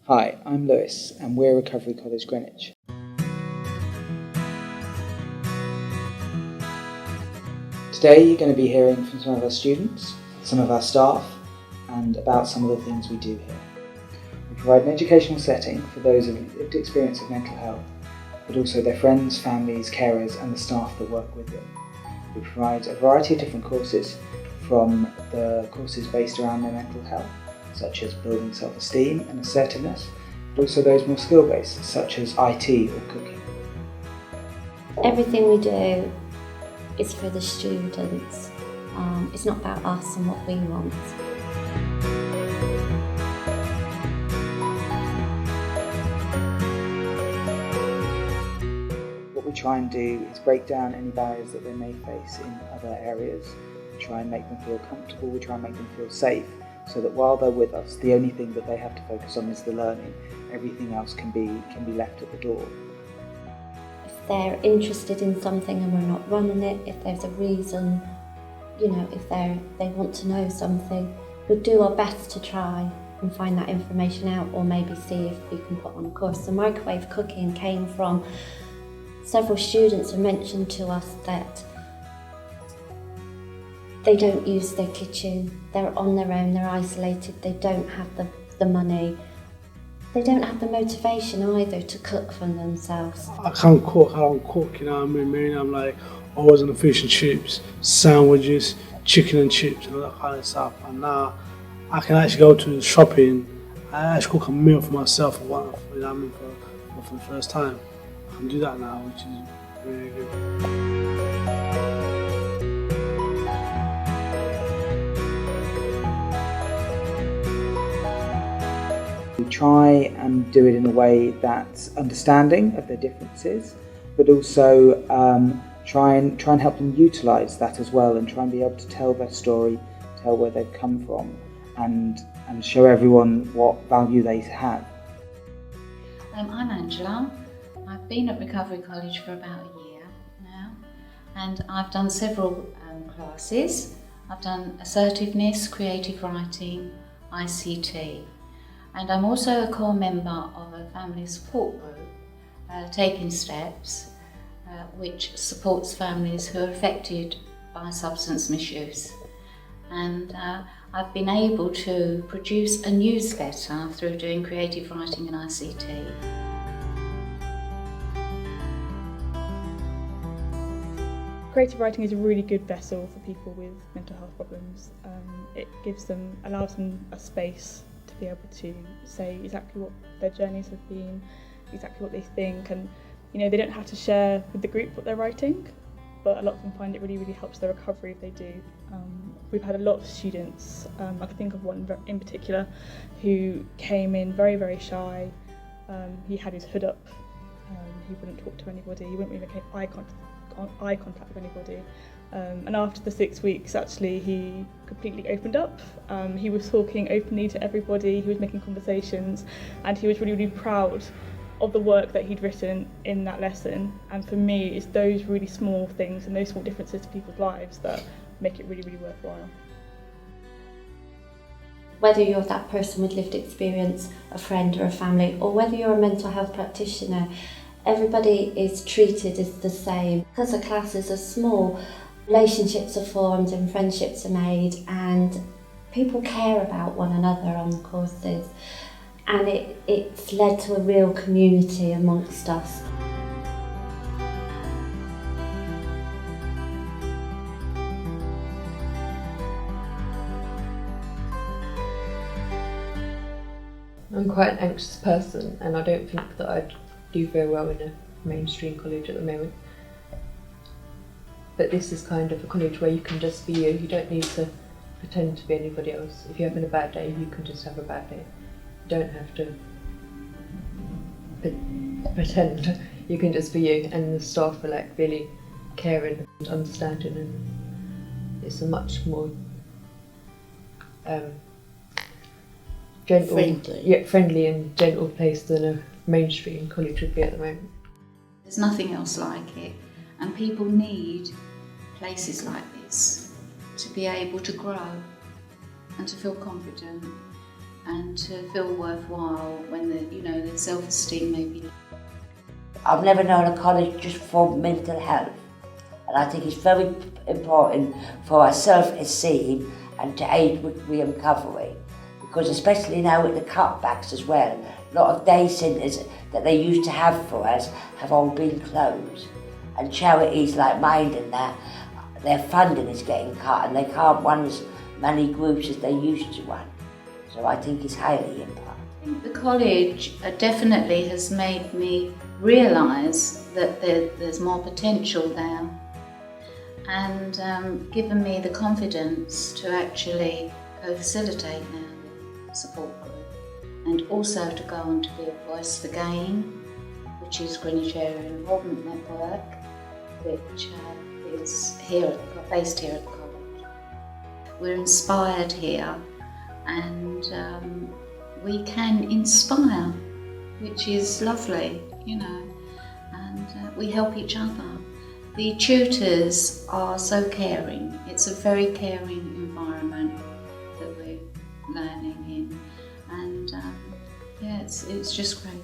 Hi, I'm Lewis and we're Recovery College Greenwich. Today you're going to be hearing from some of our students, some of our staff and about some of the things we do here. We provide an educational setting for those with lived experience of mental health, but also their friends, families, carers and the staff that work with them. We provide a variety of different courses, from the courses based around their mental health, such as building self-esteem and assertiveness, but also those more skill-based, such as IT or cooking. Everything we do is for the students. It's not about us and what we want. What we try and do is break down any barriers that they may face in other areas. We try and make them feel comfortable, we try and make them feel safe, so that while they're with us, the only thing that they have to focus on is the learning. Everything else can be left at the door. If they're interested in something and we're not running it, if there's a reason, if they want to know something, we'll do our best to try and find that information out, or maybe see if we can put on a course. The microwave cooking came from several students who mentioned to us that they don't use their kitchen, they're on their own, they're isolated, they don't have the money, they don't have the motivation either to cook for themselves. I don't cook, you know what I mean? I'm like always on the fish and chips, sandwiches, chicken and chips and all that kind of stuff. And now I can actually go to shopping, I actually cook a meal for myself for the first time. I can do that now, which is really good. We try and do it in a way that's understanding of their differences, but also try and help them utilise that as well, and try and be able to tell their story, tell where they've come from, and show everyone what value they have. I'm Angela. I've been at Recovery College for about a year now, and I've done several classes. I've done assertiveness, creative writing, ICT. And I'm also a core member of a family support group, Taking Steps, which supports families who are affected by substance misuse. And I've been able to produce a newsletter through doing creative writing and ICT. Creative writing is a really good vessel for people with mental health problems. It allows them a space to be able to say exactly what their journeys have been, exactly what they think, and they don't have to share with the group what they're writing, but a lot of them find it really, really helps their recovery if they do. We've had a lot of students, I can think of one in particular, who came in very, very shy. He had his hood up, he wouldn't talk to anybody, he wouldn't really make eye contact with anybody. And after the 6 weeks, actually, he completely opened up. He was talking openly to everybody, he was making conversations, and he was really, really proud of the work that he'd written in that lesson. And for me, it's those really small things and those small differences to people's lives that make it really, really worthwhile. Whether you're that person with lived experience, a friend or a family, or whether you're a mental health practitioner, everybody is treated as the same. Because the classes are small, relationships are formed and friendships are made, and people care about one another on the courses, and it's led to a real community amongst us. I'm quite an anxious person, and I don't think that I'd do very well in a mainstream college at the moment. But this is kind of a college where you can just be you. You don't need to pretend to be anybody else. If you're having a bad day, you can just have a bad day. You don't have to pretend. You can just be you. And the staff are like really caring and understanding, and it's a much more gentle, friendly and gentle place than a mainstream college would be at the moment. There's nothing else like it, and people need places like this to be able to grow and to feel confident and to feel worthwhile when their self-esteem may be. I've never known a college just for mental health, and I think it's very important for our self-esteem and to aid with recovery, because especially now with the cutbacks as well, a lot of day centres that they used to have for us have all been closed, and charities like mine and that, their funding is getting cut and they can't run as many groups as they used to run. So I think it's highly important. The college definitely has made me realise that there's more potential there, and given me the confidence to actually co-facilitate now the support group, and also to go on to be a voice for GAIN, which is Greenwich Area Involvement Network, which is based here at the college. We're inspired here, and we can inspire, which is lovely, and we help each other. The tutors are so caring. It's a very caring environment that we're learning in, and it's just great.